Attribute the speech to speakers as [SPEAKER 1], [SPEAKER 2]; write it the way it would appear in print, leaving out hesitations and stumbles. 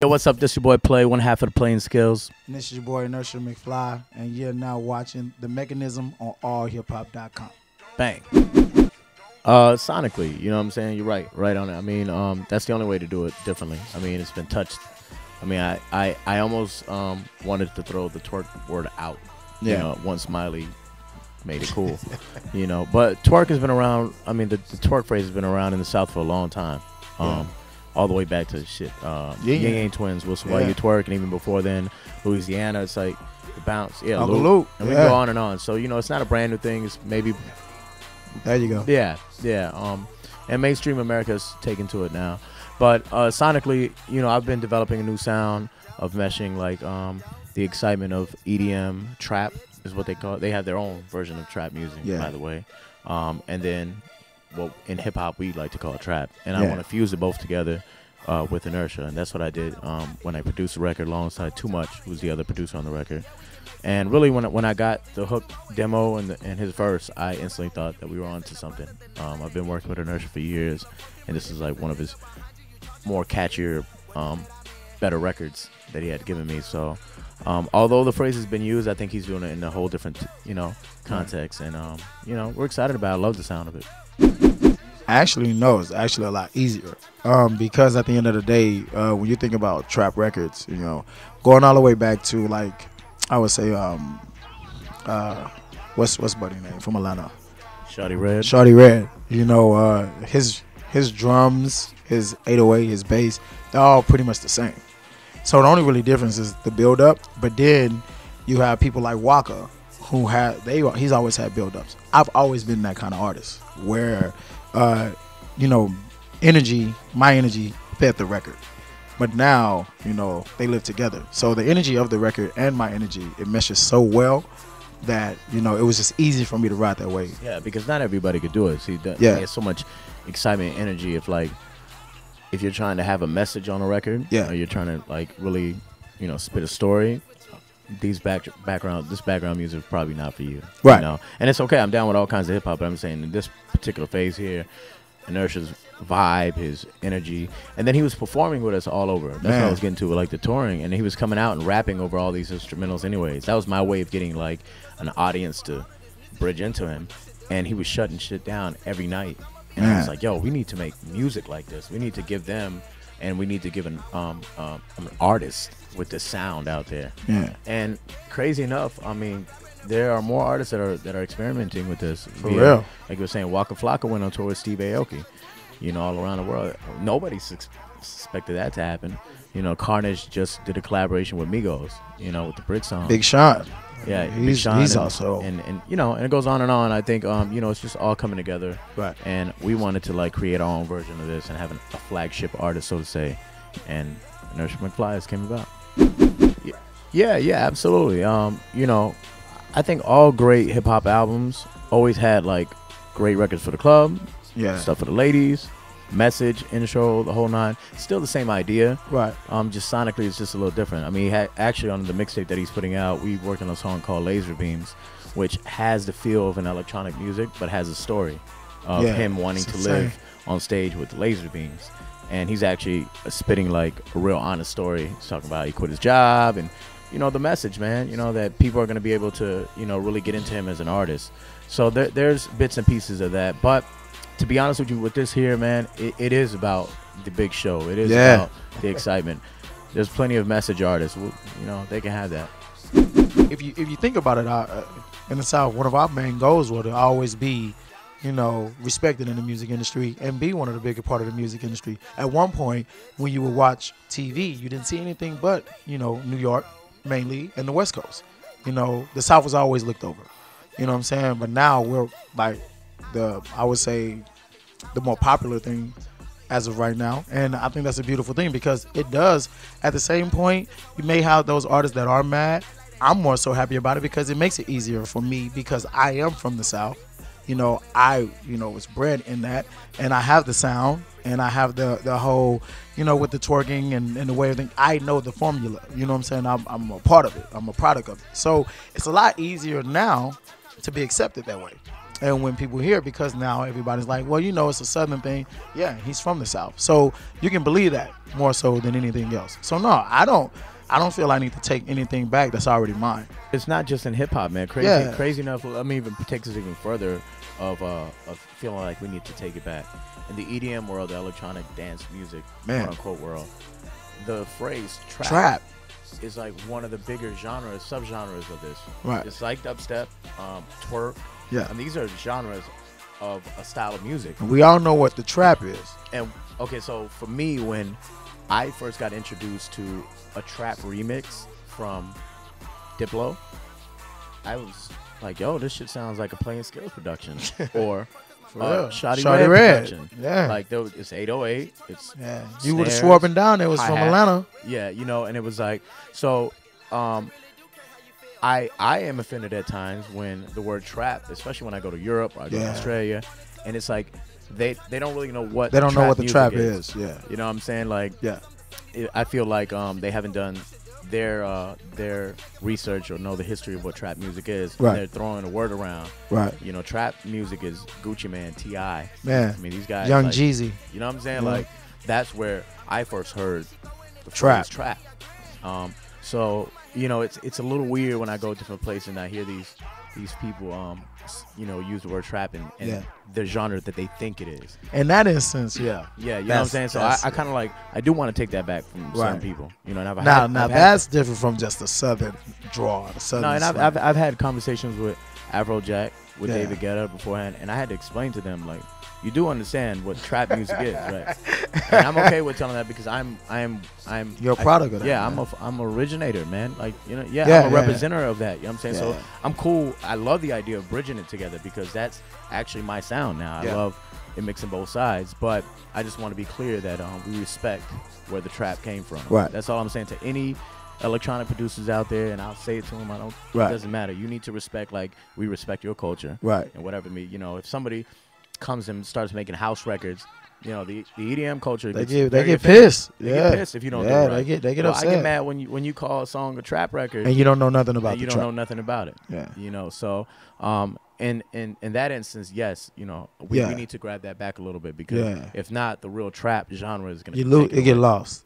[SPEAKER 1] Yo, what's up? This your boy Play, one half of the Playing Skills.
[SPEAKER 2] And this is your boy Enertia McFly, and you're now watching The Mechanism on AllHipHop.com.
[SPEAKER 1] Bang. Sonically, you know what I'm saying? You're right on it. I mean, that's the only way to do it differently. I mean, it's been touched. I mean, I almost wanted to throw the twerk word out.
[SPEAKER 2] Yeah.
[SPEAKER 1] You know, once Smiley made it cool. You know, but twerk has been around. I mean, the twerk phrase has been around in the South for a long time. All the way back to shit. Ying Yang Twins, Wilson Why You Twerk, and even before then, Louisiana. It's like the bounce,
[SPEAKER 2] Uncle Luke.
[SPEAKER 1] And we go on and on. So you know, it's not a brand new thing. It's maybe.
[SPEAKER 2] There you go.
[SPEAKER 1] Yeah. And mainstream America's taken to it now. But sonically, you know, I've been developing a new sound of meshing like the excitement of EDM trap is what they call it. They have their own version of trap music, by the way. And then, well, in hip hop we like to call it trap. And I want to fuse it both together with Enertia, and that's what I did when I produced the record alongside Too Much, who's the other producer on the record. And really, when I got the hook demo and his verse, I instantly thought that we were onto something. I've been working with Enertia for years, and this is like one of his more catchier, better records that he had given me. So, although the phrase has been used, I think he's doing it in a whole different, context. And we're excited about it. I love the sound of it.
[SPEAKER 2] Actually, no, it's actually a lot easier. Because at the end of the day, when you think about trap records, going all the way back to like, I would say, what's buddy name from Atlanta?
[SPEAKER 1] Shawty Red.
[SPEAKER 2] Shawty Red. His drums, his 808, his bass, they're all pretty much the same. So the only really difference is the build up. But then you have people like Waka, who he's always had build ups. I've always been that kind of artist where, my energy fed the record. But now, they live together. So the energy of the record and my energy, it meshes so well that, it was just easy for me to ride that wave.
[SPEAKER 1] Yeah, because not everybody could do it. See, there's so much excitement and energy. If you're trying to have a message on a record, or you're trying to like really, spit a story, this background music is probably not for you.
[SPEAKER 2] Right.
[SPEAKER 1] And it's okay. I'm down with all kinds of hip hop, but I'm saying in this particular phase here, Energia's vibe, his energy, and then he was performing with us all over. That's what I was getting to, like the touring, and he was coming out and rapping over all these instrumentals anyways. That was my way of getting like an audience to bridge into him, and he was shutting shit down every night. And I was like, yo, we need to make music like this. We need to give them, and we need to give an artist with the sound out there. Yeah. And crazy enough, I mean, there are more artists that are experimenting with this.
[SPEAKER 2] For real.
[SPEAKER 1] Like you were saying, Waka Flocka went on tour with Steve Aoki, all around the world. Nobody suspected that to happen. Carnage just did a collaboration with Migos, with the Brit song.
[SPEAKER 2] Big Sean.
[SPEAKER 1] Yeah,
[SPEAKER 2] he's also.
[SPEAKER 1] And it goes on and on. I think, it's just all coming together.
[SPEAKER 2] Right.
[SPEAKER 1] And we wanted to, like, create our own version of this and have a flagship artist, so to say. And Enertia McFly came about. Yeah, absolutely. I think all great hip hop albums always had like great records for the club, stuff for the ladies, message, intro, the whole nine. Still the same idea,
[SPEAKER 2] right?
[SPEAKER 1] Just sonically, it's just a little different. I mean, actually on the mixtape that he's putting out, we worked on a song called Laser Beams, which has the feel of an electronic music, but has a story of him wanting to live on stage with laser beams. And he's actually spitting like a real honest story. He's talking about he quit his job and, the message, man, that people are going to be able to, really get into him as an artist. So there's bits and pieces of that. But to be honest with you, with this here, man, it is about the big show. It is about the excitement. There's plenty of message artists. They can have that.
[SPEAKER 2] If you think about it, in the South, one of our main goals was to always be, respected in the music industry and be one of the bigger part of the music industry. At one point, when you would watch TV, you didn't see anything but, New York, mainly, and the West Coast. The South was always looked over. You know what I'm saying? But now we're like I would say, the more popular thing as of right now. And I think that's a beautiful thing because it does, at the same point, you may have those artists that are mad. I'm more so happy about it because it makes it easier for me because I am from the South. I was bred in that, and I have the sound, and I have the whole, with the twerking and the way of things. I know the formula. You know what I'm saying? I'm a part of it. I'm a product of it. So it's a lot easier now to be accepted that way. And when people hear it, because now everybody's like, well, you know, it's a Southern thing. Yeah, he's from the South. So you can believe that more so than anything else. So no, I don't feel I need to take anything back that's already mine.
[SPEAKER 1] It's not just in hip hop, man. Crazy enough. Let me even take this even further of feeling like we need to take it back. In the EDM world, the electronic dance music, quote unquote world, the phrase trap is like one of the bigger genres, subgenres of this.
[SPEAKER 2] Right.
[SPEAKER 1] It's like dubstep, twerk.
[SPEAKER 2] Yeah.
[SPEAKER 1] And these are genres of a style of music.
[SPEAKER 2] We all know what the trap is.
[SPEAKER 1] And okay, so for me, when I first got introduced to a trap remix from Diplo, I was like, yo, this shit sounds like a Playing Skills production. Or Shawty Red production.
[SPEAKER 2] Yeah.
[SPEAKER 1] Like it's 808. It's
[SPEAKER 2] you would have swore up and down it was from Atlanta.
[SPEAKER 1] Yeah, you know, and it was like, so I am offended at times when the word trap, especially when I go to Europe or I go to Australia, and it's like they don't really know what
[SPEAKER 2] they don't know what the trap
[SPEAKER 1] is.
[SPEAKER 2] Yeah.
[SPEAKER 1] You know what I'm saying? Like I feel like they haven't done their research or know the history of what trap music is.
[SPEAKER 2] Right.
[SPEAKER 1] And they're throwing a word around.
[SPEAKER 2] Right.
[SPEAKER 1] You know, trap music is Gucci Mane, T.I.
[SPEAKER 2] Man.
[SPEAKER 1] I mean, these guys.
[SPEAKER 2] Young
[SPEAKER 1] like,
[SPEAKER 2] Jeezy.
[SPEAKER 1] You know what I'm saying? Like, that's where I first heard the
[SPEAKER 2] trap.
[SPEAKER 1] phrase trap. So, you know, it's a little weird when I go to different places and I hear these people, you know, use the word trap and the genre that they think it is.
[SPEAKER 2] In that instance, yeah.
[SPEAKER 1] Yeah, you know what I'm saying? So I kind of like, I do want to take that back from some people. You know, and
[SPEAKER 2] I've that's different from just the Southern draw. The Southern
[SPEAKER 1] I've had conversations with Afrojack, with David Guetta beforehand, and I had to explain to them, like, you do understand what trap music is, right? And I'm okay with telling that because I'm
[SPEAKER 2] you're a product of that.
[SPEAKER 1] Yeah,
[SPEAKER 2] man.
[SPEAKER 1] I'm an originator, man. Like, you know, I'm a representative of that. You know what I'm saying? So I'm cool. I love the idea of bridging it together because that's actually my sound now. I love it mixing both sides, but I just want to be clear that we respect where the trap came from.
[SPEAKER 2] Right.
[SPEAKER 1] That's all I'm saying to any electronic producers out there, and I'll say it to them. It doesn't matter. You need to respect, like we respect your culture,
[SPEAKER 2] right?
[SPEAKER 1] And whatever you know, if somebody comes and starts making house records, you know, the EDM culture,
[SPEAKER 2] they get pissed.
[SPEAKER 1] They get pissed if you don't do it right.
[SPEAKER 2] They get upset.
[SPEAKER 1] I get mad when you call a song a trap record
[SPEAKER 2] and you don't know nothing about it.
[SPEAKER 1] You don't know nothing about it.
[SPEAKER 2] Yeah.
[SPEAKER 1] You know, so in that instance, yes, you know, we need to grab that back a little bit because if not, the real trap genre is gonna
[SPEAKER 2] it get lost.